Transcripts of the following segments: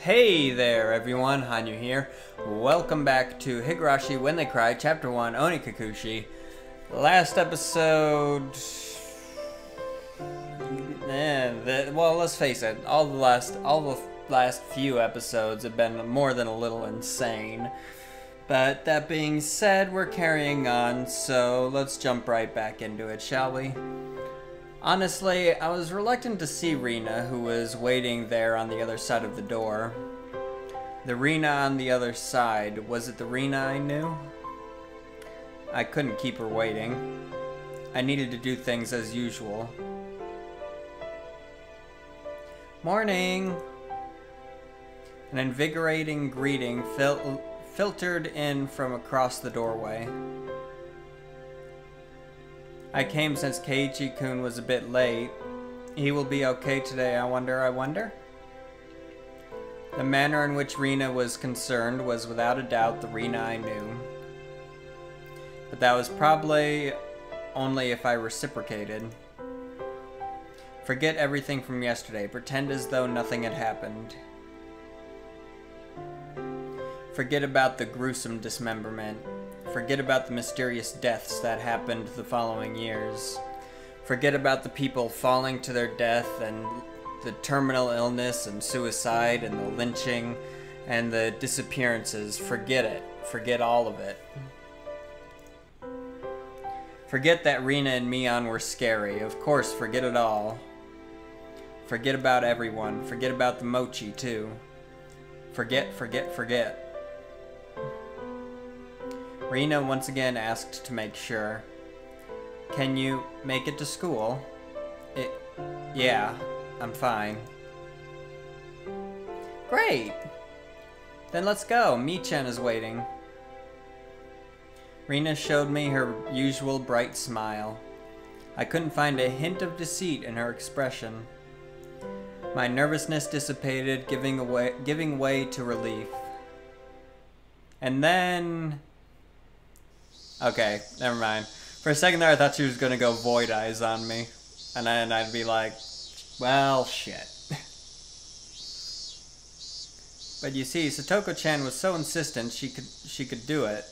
Hey there everyone, Hanyou here. Welcome back to Higurashi When They Cry, Chapter 1 Onikakushi. Last episode... well, let's face it, all the last few episodes have been more than a little insane. But that being said, we're carrying on, so let's jump right back into it, shall we? Honestly, I was reluctant to see Rina, who was waiting there on the other side of the door. The Rina on the other side, was it the Rina I knew? I couldn't keep her waiting. I needed to do things as usual. Morning! An invigorating greeting filtered in from across the doorway. I came since Keiichi-kun was a bit late. He will be okay today, I wonder? The manner in which Rina was concerned was without a doubt the Rina I knew. But that was probably only if I reciprocated. Forget everything from yesterday. Pretend as though nothing had happened. Forget about the gruesome dismemberment. Forget about the mysterious deaths that happened the following years. Forget about the people falling to their death and the terminal illness and suicide and the lynching and the disappearances. Forget it. Forget all of it. Forget that Rina and Mion were scary. Of course, forget it all. Forget about everyone. Forget about the mochi, too. Forget. Rina once again asked to make sure. Can you make it to school? Yeah, I'm fine. Great! Then let's go. Mi-chan is waiting. Rina showed me her usual bright smile. I couldn't find a hint of deceit in her expression. My nervousness dissipated, giving way to relief. And then... Okay, never mind. For a second there, I thought she was gonna go void eyes on me. And then I'd be like, well, shit. But you see, Satoko-chan was so insistent she could do it.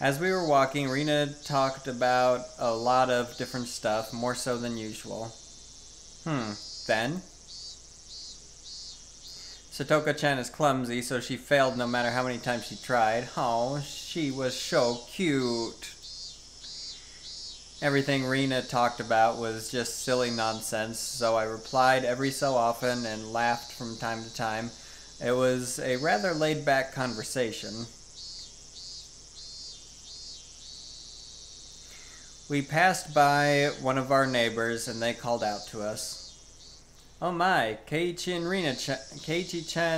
As we were walking, Rina talked about a lot of different stuff, more so than usual. Then? Satoko-chan is clumsy, so she failed no matter how many times she tried. Oh, she was so cute. Everything Rina talked about was just silly nonsense, so I replied every so often and laughed from time to time. It was a rather laid-back conversation. We passed by one of our neighbors and they called out to us. Oh my, Keiichi-chan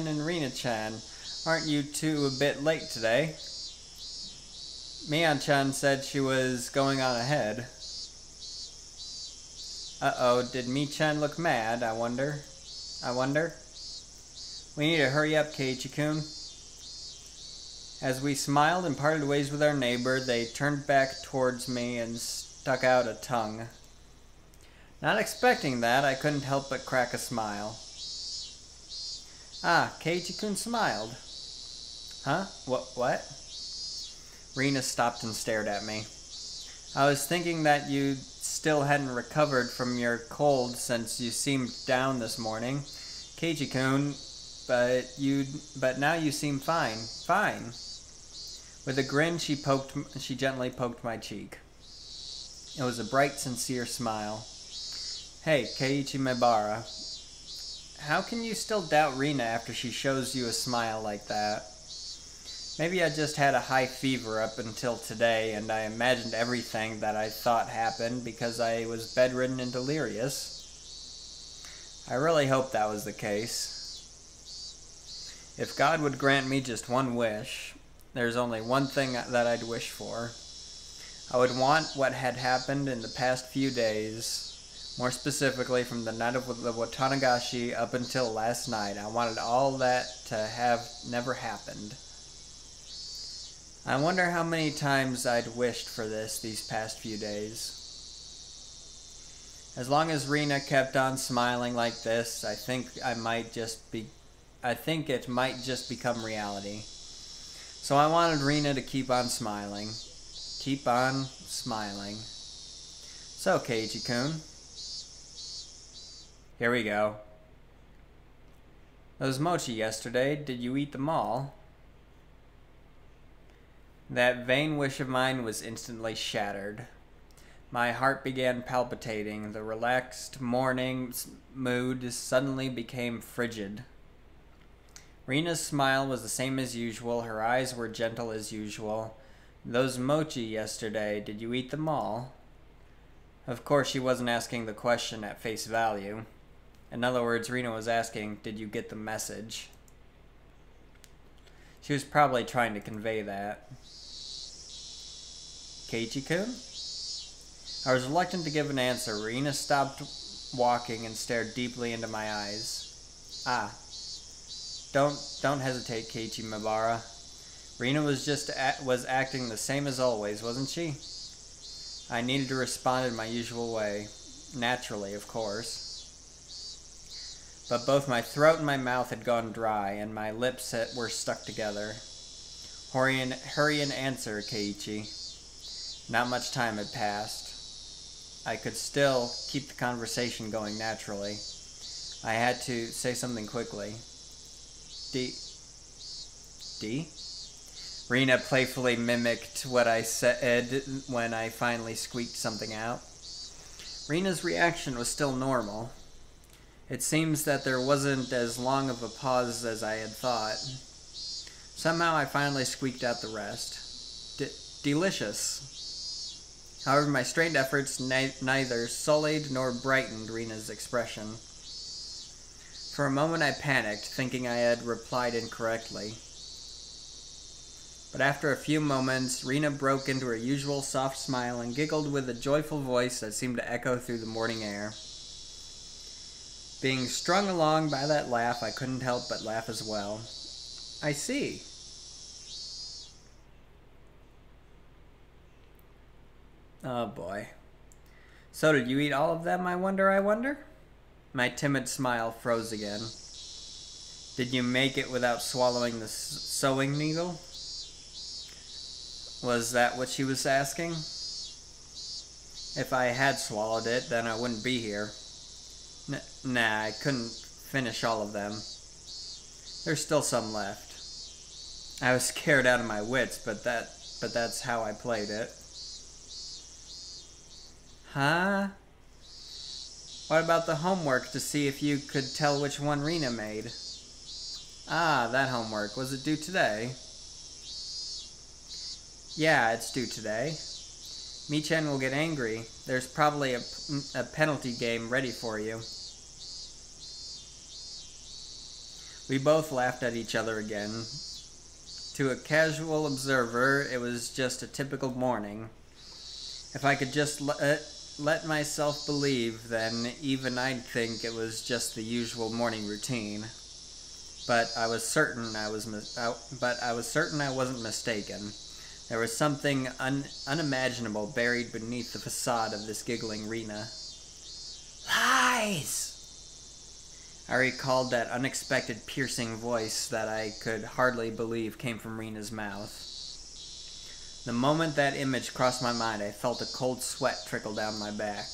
and Rina-chan, aren't you two a bit late today? Mion-chan said she was going on ahead. Uh-oh, did Mi-chan look mad, I wonder? We need to hurry up, Keiichi-kun. As we smiled and parted ways with our neighbor, they turned back towards me and stuck out a tongue. Not expecting that, I couldn't help but crack a smile. Ah, Keiichi-kun smiled. Huh? What? Rina stopped and stared at me. I was thinking that you still hadn't recovered from your cold since you seemed down this morning. Keiichi-kun, but now you seem fine. Fine. With a grin, she gently poked my cheek. It was a bright, sincere smile. Hey, Keiichi Maebara. How can you still doubt Rina after she shows you a smile like that? Maybe I just had a high fever up until today, and I imagined everything that I thought happened because I was bedridden and delirious. I really hope that was the case. If God would grant me just one wish, there's only one thing that I'd wish for. I would want what had happened in the past few days, more specifically from the night of the Watanagashi up until last night. I wanted all that to have never happened. I wonder how many times I'd wished for this these past few days. As long as Rina kept on smiling like this, I think I might just be I think it might just become reality. So I wanted Rina to keep on smiling. Keep on smiling. So, Keiichi-kun, here we go. Those mochi yesterday, did you eat them all? That vain wish of mine was instantly shattered. My heart began palpitating. The relaxed morning mood suddenly became frigid. Rina's smile was the same as usual. Her eyes were gentle as usual. Those mochi yesterday, did you eat them all? Of course, she wasn't asking the question at face value. In other words, Rina was asking, did you get the message? She was probably trying to convey that. Keiichi-kun? I was reluctant to give an answer. Rina stopped walking and stared deeply into my eyes. Ah. Don't hesitate, Keiichi Mabara. Rina was acting the same as always, wasn't she? I needed to respond in my usual way. Naturally, of course. But both my throat and my mouth had gone dry, and my lips were stuck together. Hurry and answer, Keiichi. Not much time had passed. I could still keep the conversation going naturally. I had to say something quickly. D? Rina playfully mimicked what I said when I finally squeaked something out. Rina's reaction was still normal. It seems that there wasn't as long of a pause as I had thought. Somehow I finally squeaked out the rest. Delicious. However, my strained efforts neither sullied nor brightened Rina's expression. For a moment I panicked, thinking I had replied incorrectly. But after a few moments, Rina broke into her usual soft smile and giggled with a joyful voice that seemed to echo through the morning air. Being strung along by that laugh, I couldn't help but laugh as well. I see. Oh boy. So did you eat all of them, I wonder? My timid smile froze again. Did you make it without swallowing the sewing needle? Was that what she was asking? If I had swallowed it, then I wouldn't be here. Nah, I couldn't finish all of them. There's still some left. I was scared out of my wits, but that's how I played it. Huh? What about the homework to see if you could tell which one Rina made? Ah, that homework. Was it due today? Yeah, it's due today. Michan will get angry. There's probably a penalty game ready for you. We both laughed at each other again. To a casual observer, it was just a typical morning. If I could just let myself believe, then even I'd think it was just the usual morning routine. But I was certain I wasn't mistaken. There was something unimaginable buried beneath the facade of this giggling Rina. Lies! I recalled that unexpected piercing voice that I could hardly believe came from Rina's mouth. The moment that image crossed my mind, I felt a cold sweat trickle down my back.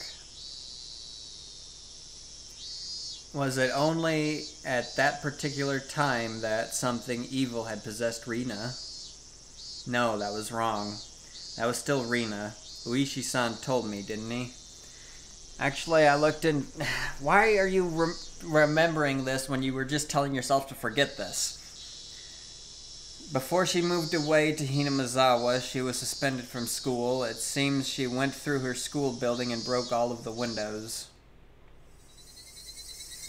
Was it only at that particular time that something evil had possessed Rina? No, that was wrong. That was still Rina. Uishi-san told me, didn't he? Actually, I looked in... Why are you remembering this when you were just telling yourself to forget this? Before she moved away to Hinamizawa, she was suspended from school. It seems she went through her school building and broke all of the windows.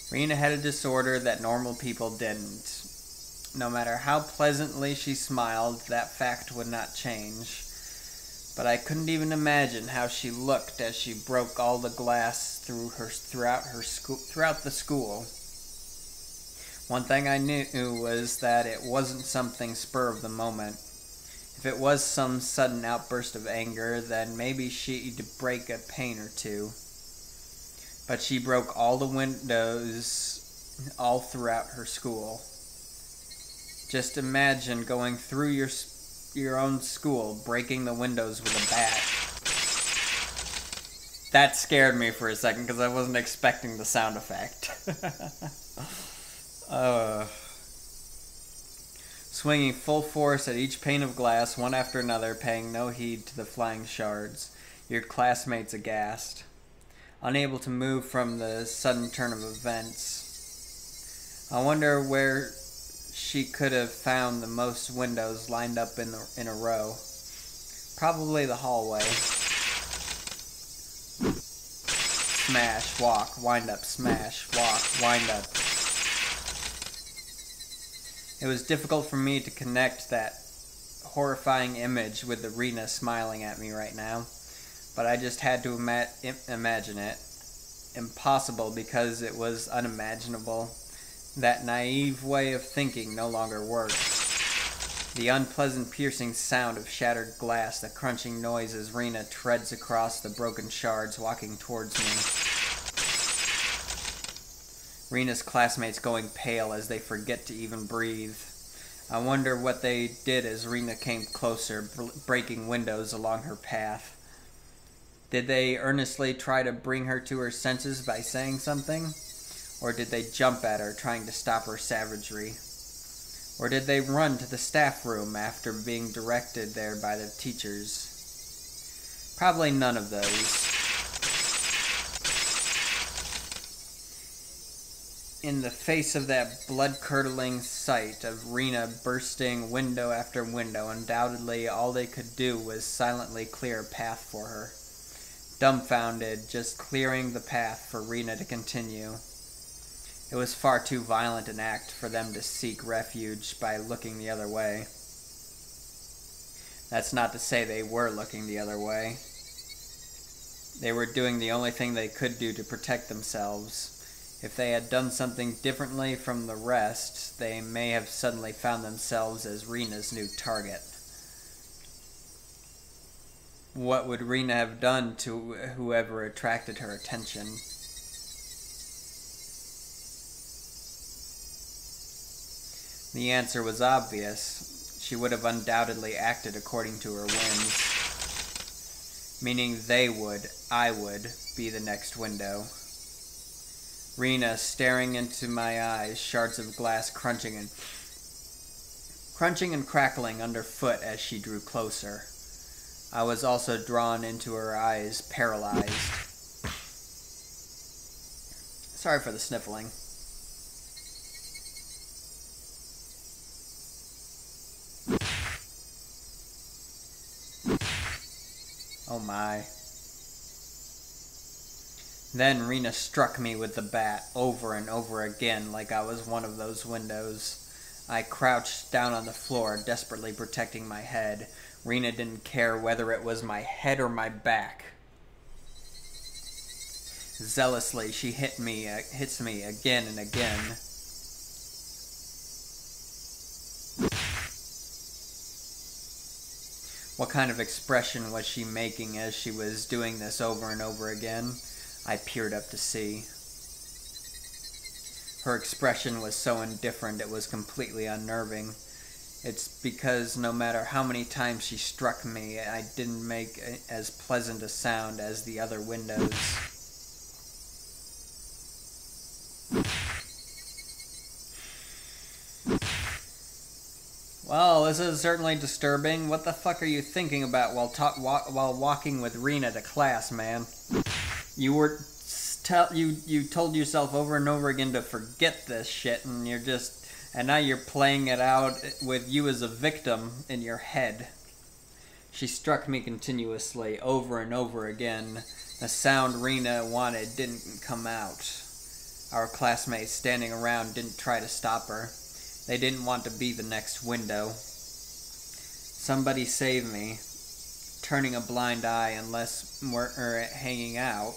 Rina had a disorder that normal people didn't. No matter how pleasantly she smiled, that fact would not change. But I couldn't even imagine how she looked as she broke all the glass throughout the school. One thing I knew was that it wasn't something spur of the moment. If it was some sudden outburst of anger, then maybe she'd break a pane or two. But she broke all the windows all throughout her school. Just imagine going through your own school, breaking the windows with a bat. That scared me for a second because I wasn't expecting the sound effect. Swinging full force at each pane of glass, one after another, paying no heed to the flying shards. Your classmates aghast. Unable to move from the sudden turn of events. I wonder where she could have found the most windows lined up in a row. Probably the hallway. Smash, walk, wind up, smash, walk, wind up. It was difficult for me to connect that horrifying image with the Rena smiling at me right now, but I just had to imagine it. Impossible because it was unimaginable. That naive way of thinking no longer worked. The unpleasant piercing sound of shattered glass, the crunching noise as Rena treads across the broken shards walking towards me. Rena's classmates going pale as they forget to even breathe. I wonder what they did as Rena came closer, breaking windows along her path. Did they earnestly try to bring her to her senses by saying something? Or did they jump at her, trying to stop her savagery? Or did they run to the staff room after being directed there by the teachers? Probably none of those. In the face of that blood-curdling sight of Rena bursting window after window, undoubtedly all they could do was silently clear a path for her. Dumbfounded, just clearing the path for Rena to continue. It was far too violent an act for them to seek refuge by looking the other way. That's not to say they were looking the other way. They were doing the only thing they could do to protect themselves. If they had done something differently from the rest, they may have suddenly found themselves as Rena's new target. What would Rena have done to whoever attracted her attention? The answer was obvious. She would have undoubtedly acted according to her whims. Meaning I would, be the next window. Rena staring into my eyes, shards of glass crunching and crackling underfoot as she drew closer. I was also drawn into her eyes, paralyzed. Sorry for the sniffling. Oh my. Then Rena struck me with the bat over and over again like I was one of those windows. I crouched down on the floor, desperately protecting my head. Rena didn't care whether it was my head or my back. Zealously, she hits me again and again. What kind of expression was she making as she was doing this over and over again? I peered up to see. Her expression was so indifferent it was completely unnerving. It's because no matter how many times she struck me, I didn't make as pleasant a sound as the other windows. Well, this is certainly disturbing. What the fuck are you thinking about while walking with Rena to class, man? You told yourself over and over again to forget this shit, and now you're playing it out with you as a victim in your head. She struck me continuously, over and over again. The sound Rena wanted didn't come out. Our classmates standing around didn't try to stop her. They didn't want to be the next window. Somebody save me. Turning a blind eye unless we're hanging out.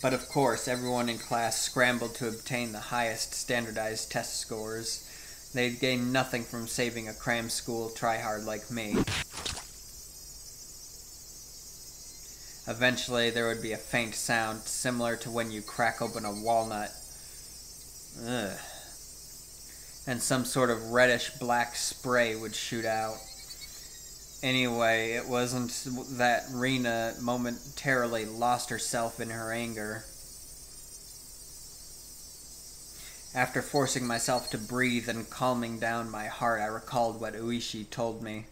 But of course, everyone in class scrambled to obtain the highest standardized test scores. They'd gain nothing from saving a cram school tryhard like me. Eventually, there would be a faint sound similar to when you crack open a walnut. Ugh. and some sort of reddish-black spray would shoot out. Anyway, it wasn't that Rena momentarily lost herself in her anger. After forcing myself to breathe and calming down my heart, I recalled what Uishi told me.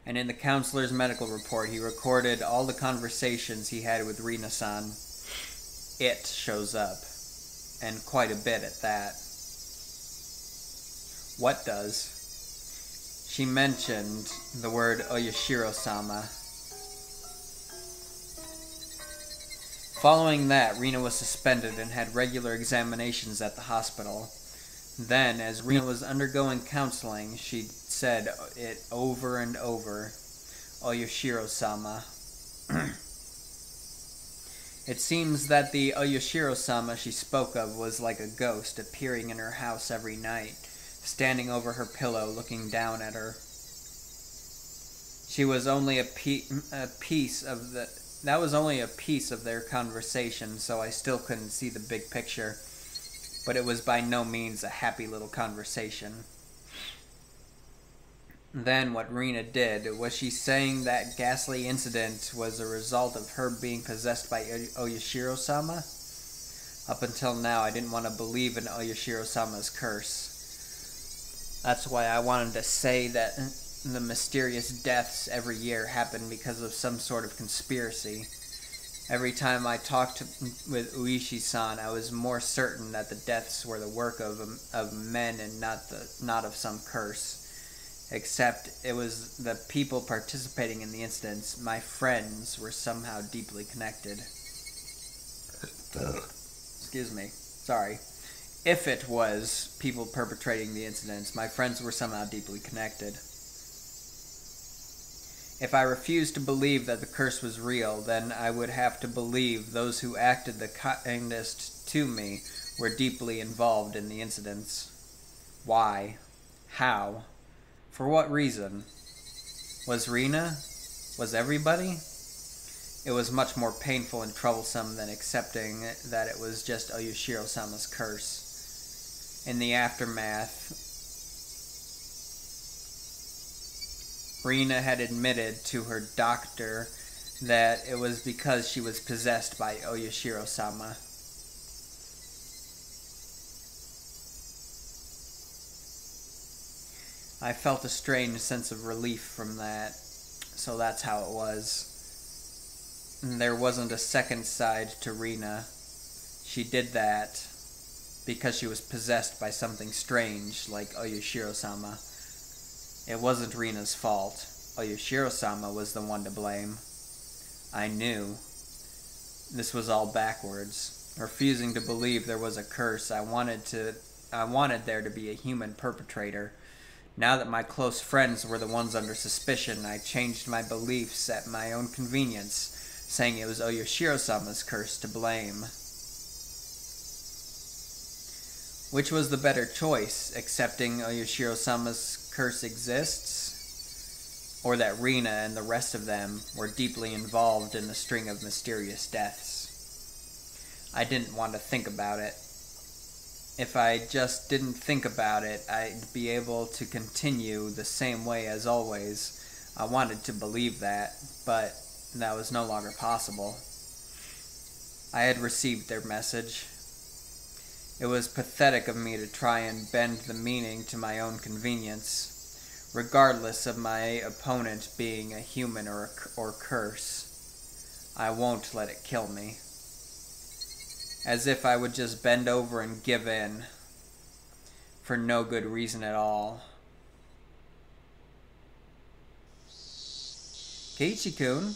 And in the counselor's medical report, he recorded all the conversations he had with Rina-san. It shows up, and quite a bit at that. What does? She mentioned the word Oyashiro-sama. Following that, Rina was suspended and had regular examinations at the hospital. Then, as Rina was undergoing counseling, she said it over and over, Oyashiro-sama. It seems that the Oyashiro-sama she spoke of was like a ghost appearing in her house every night, standing over her pillow looking down at her. She was only a piece of the... That was only a piece of their conversation, so I still couldn't see the big picture. But it was by no means a happy little conversation. Then what Rina did was she saying that ghastly incident was a result of her being possessed by Oyashiro-sama. Up until now, I didn't want to believe in Oyashiro-sama's curse. That's why I wanted to say that the mysterious deaths every year happen because of some sort of conspiracy. Every time I talked with Uishi-san, I was more certain that the deaths were the work of men and not of some curse. Except it was the people participating in the incidents, my friends, were somehow deeply connected. Excuse me. Sorry. If it was people perpetrating the incidents, my friends were somehow deeply connected. If I refused to believe that the curse was real, then I would have to believe those who acted the kindest to me were deeply involved in the incidents. Why? How? For what reason? Was Rina? Was everybody? It was much more painful and troublesome than accepting that it was just Oyashiro-sama's curse. In the aftermath, Rina had admitted to her doctor that it was because she was possessed by Oyashiro-sama. I felt a strange sense of relief from that, so that's how it was. There wasn't a second side to Rina. She did that because she was possessed by something strange, like Oyashiro-sama. It wasn't Rina's fault. Oyashiro-sama was the one to blame. I knew. This was all backwards. Refusing to believe there was a curse, I wanted there to be a human perpetrator. Now that my close friends were the ones under suspicion, I changed my beliefs at my own convenience, saying it was Oyashiro-sama's curse to blame. Which was the better choice, accepting Oyashiro-sama's curse exists, or that Rina and the rest of them were deeply involved in the string of mysterious deaths? I didn't want to think about it. If I just didn't think about it, I'd be able to continue the same way as always. I wanted to believe that, but that was no longer possible. I had received their message. It was pathetic of me to try and bend the meaning to my own convenience, regardless of my opponent being a human or curse. I won't let it kill me. As if I would just bend over and give in, for no good reason at all. Keiichi-kun,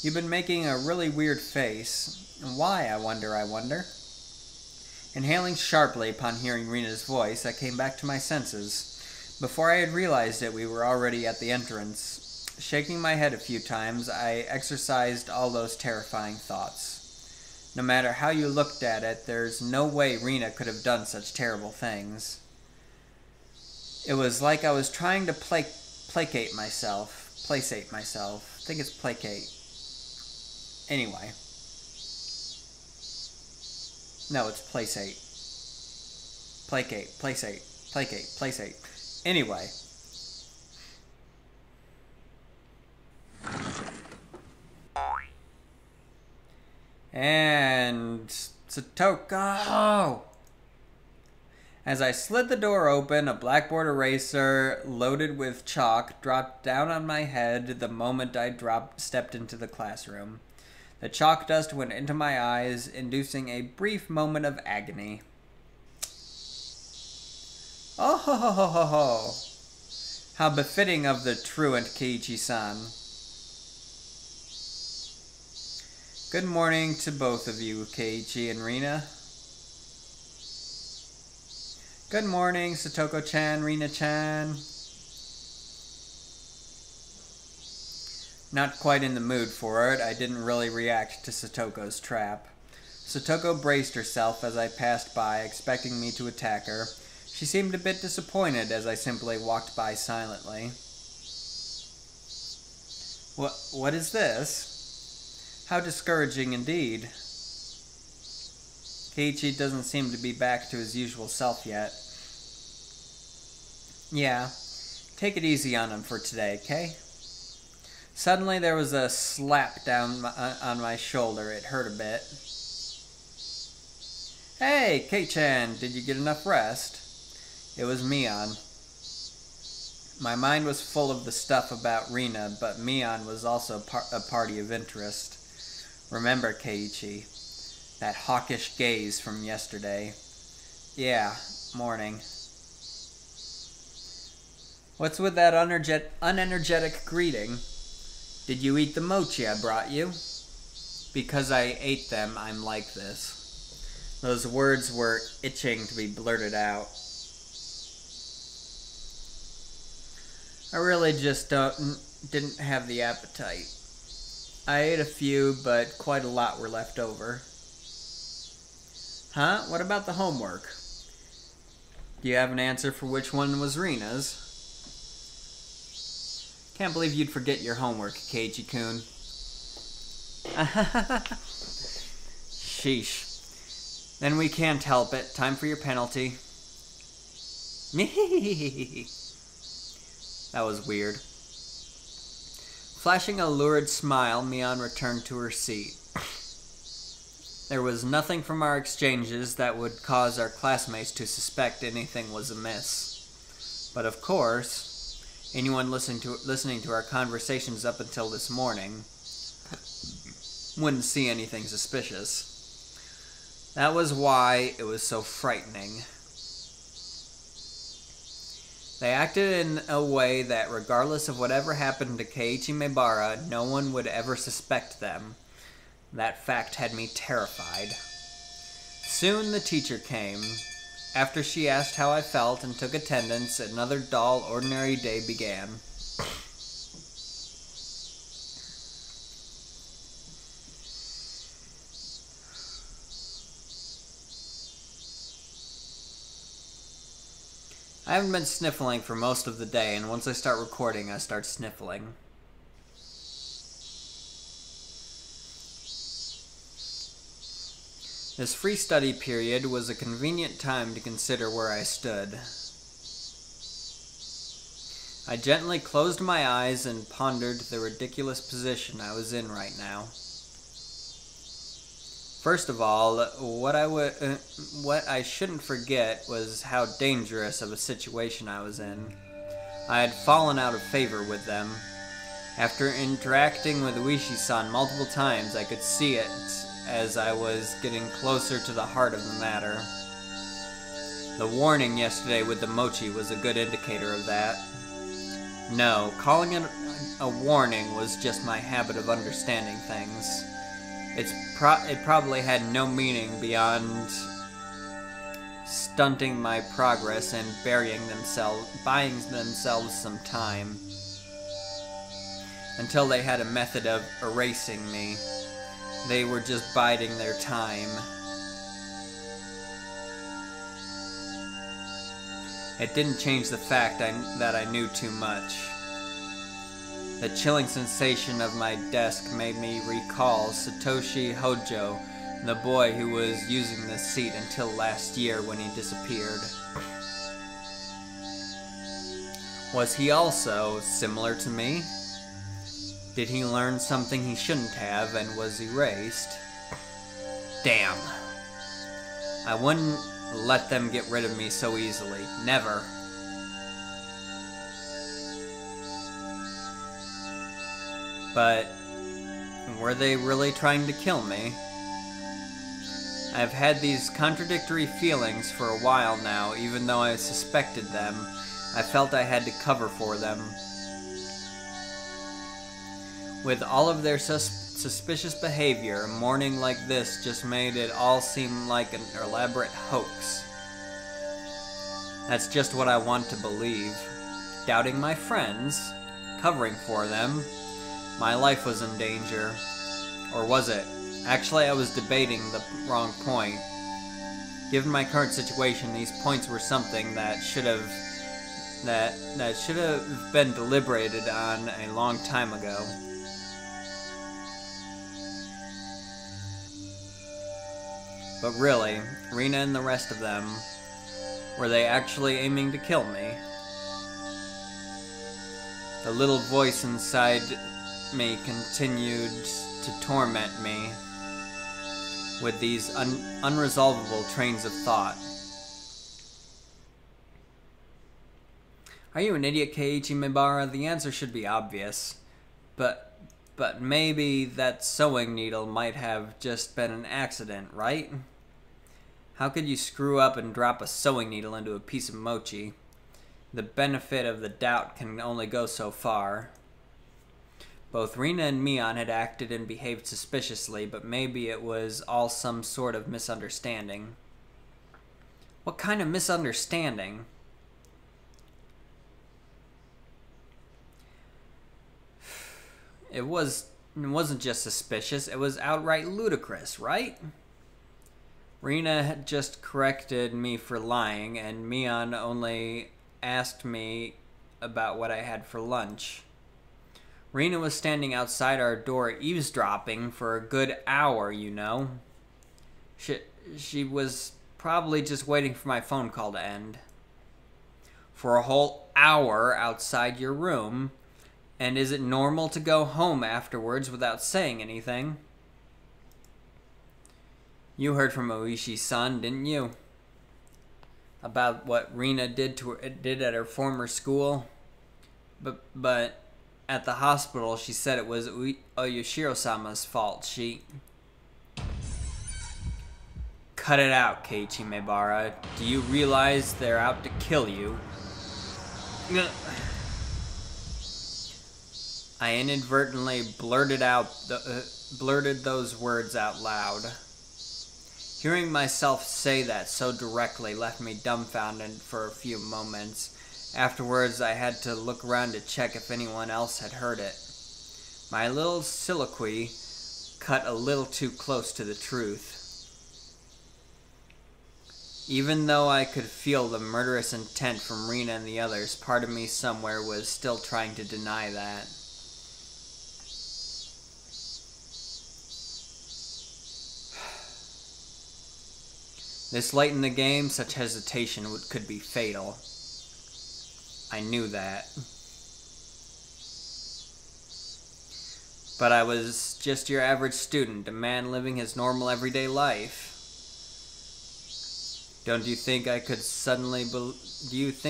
you've been making a really weird face. Why, I wonder? Inhaling sharply upon hearing Rina's voice, I came back to my senses. Before I had realized it, we were already at the entrance. Shaking my head a few times, I exorcised all those terrifying thoughts. No matter how you looked at it, there's no way Rina could have done such terrible things. It was like I was trying to placate myself. I think it's placate. Anyway. No, it's placate. Placate, placate, placate, placate. Anyway. And Satoko! As I slid the door open, a blackboard eraser loaded with chalk dropped down on my head the moment I stepped into the classroom. The chalk dust went into my eyes, inducing a brief moment of agony. Oh ho ho ho ho ho! How befitting of the truant Keiichi-san. Good morning to both of you, Keiichi and Rina. Good morning, Satoko-chan, Rina-chan. Not quite in the mood for it, I didn't really react to Satoko's trap. Satoko braced herself as I passed by, expecting me to attack her. She seemed a bit disappointed as I simply walked by silently. What is this? How discouraging indeed. Keiichi doesn't seem to be back to his usual self yet. Yeah, take it easy on him for today, okay? Suddenly there was a slap down on my shoulder. It hurt a bit. Hey, Kei-chan, did you get enough rest? It was Mion. My mind was full of the stuff about Rina, but Mion was also a party of interest. Remember, Keiichi, that hawkish gaze from yesterday. Yeah, morning. What's with that unenergetic greeting? Did you eat the mochi I brought you? Because I ate them, I'm like this. Those words were itching to be blurted out. I really just didn't have the appetite. I ate a few, but quite a lot were left over. Huh? What about the homework? Do you have an answer for which one was Rina's? Can't believe you'd forget your homework, Keiichi-kun. Sheesh. Then we can't help it. Time for your penalty. That was weird. Flashing a lurid smile, Mion returned to her seat. There was nothing from our exchanges that would cause our classmates to suspect anything was amiss. But of course, anyone listening to our conversations up until this morning wouldn't see anything suspicious. That was why it was so frightening. They acted in a way that, regardless of whatever happened to Keiichi Maebara, no one would ever suspect them. That fact had me terrified. Soon the teacher came. After she asked how I felt and took attendance, another dull, ordinary day began. I haven't been sniffling for most of the day, and once I start recording, I start sniffling. This free study period was a convenient time to consider where I stood. I gently closed my eyes and pondered the ridiculous position I was in right now. First of all, what I shouldn't forget was how dangerous of a situation I was in. I had fallen out of favor with them. After interacting with Uishi-san multiple times, I could see it as I was getting closer to the heart of the matter. The warning yesterday with the mochi was a good indicator of that. No, calling it a warning was just my habit of understanding things. It probably had no meaning beyond stunting my progress and buying themselves some time. Until they had a method of erasing me. They were just biding their time. It didn't change the fact that I knew too much. The chilling sensation of my desk made me recall Satoshi Hojo, The boy who was using this seat until last year when he disappeared. Was he also similar to me? Did he learn something he shouldn't have and was erased? Damn. I wouldn't let them get rid of me so easily. Never. But were they really trying to kill me? I've had these contradictory feelings for a while now, even though I suspected them. I felt I had to cover for them. With all of their suspicious behavior, a morning like this just made it all seem like an elaborate hoax. That's just what I want to believe. Doubting my friends, covering for them, my life was in danger. Or was it? Actually, I was debating the wrong point. Given my current situation, these points were something that should have been deliberated on a long time ago. But really, Rena and the rest of them, were they actually aiming to kill me? The little voice inside me continued to torment me with these unresolvable trains of thought. Are you an idiot, Keiichi Mibara? The answer should be obvious. But maybe that sewing needle might have just been an accident, right? How could you screw up and drop a sewing needle into a piece of mochi? The benefit of the doubt can only go so far. Both Rena and Mion had acted and behaved suspiciously, but maybe it was all some sort of misunderstanding. What kind of misunderstanding? It wasn't just suspicious, it was outright ludicrous, right? Rena had just corrected me for lying, and Mion only asked me about what I had for lunch. Rena was standing outside our door eavesdropping for a good hour, you know. She was probably just waiting for my phone call to end. For a whole hour outside your room. And is it normal to go home afterwards without saying anything? You heard from Oishi-san, didn't you? About what Rena did at her former school? But at the hospital, she said it was Oyashiro-sama's fault. Cut it out, Keiichi Mibara. Do you realize they're out to kill you? I inadvertently blurted those words out loud. Hearing myself say that so directly left me dumbfounded for a few moments. Afterwards, I had to look around to check if anyone else had heard it. My little soliloquy cut a little too close to the truth. Even though I could feel the murderous intent from Rena and the others, part of me somewhere was still trying to deny that. This late in the game, such hesitation could be fatal. I knew that. But I was just your average student, a man living his normal everyday life. Do you think I could suddenly believe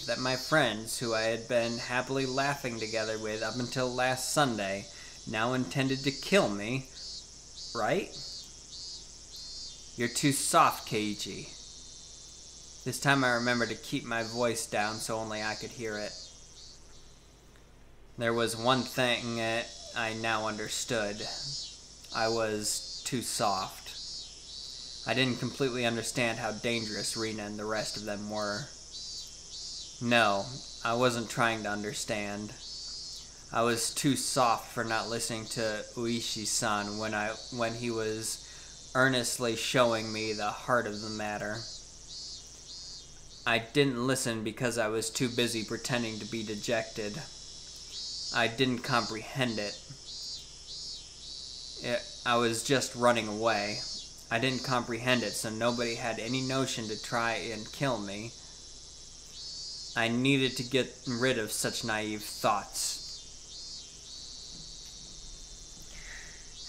that my friends, who I had been happily laughing together with up until last Sunday, now intended to kill me? Right? You're too soft, Keiichi. This time I remembered to keep my voice down so only I could hear it. There was one thing I now understood. I was too soft. I didn't completely understand how dangerous Rena and the rest of them were. No, I wasn't trying to understand. I was too soft for not listening to Oishi-san when he was earnestly showing me the heart of the matter. I didn't listen because I was too busy pretending to be dejected. I didn't comprehend it. I was just running away. I didn't comprehend it, so nobody had any notion to try and kill me. I needed to get rid of such naive thoughts.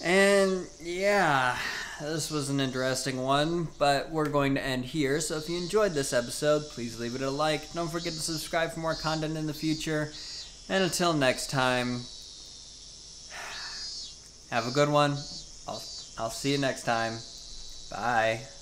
And yeah, this was an interesting one, but we're going to end here. So if you enjoyed this episode, please leave it a like. Don't forget to subscribe for more content in the future. And until next time, have a good one. I'll see you next time. Bye.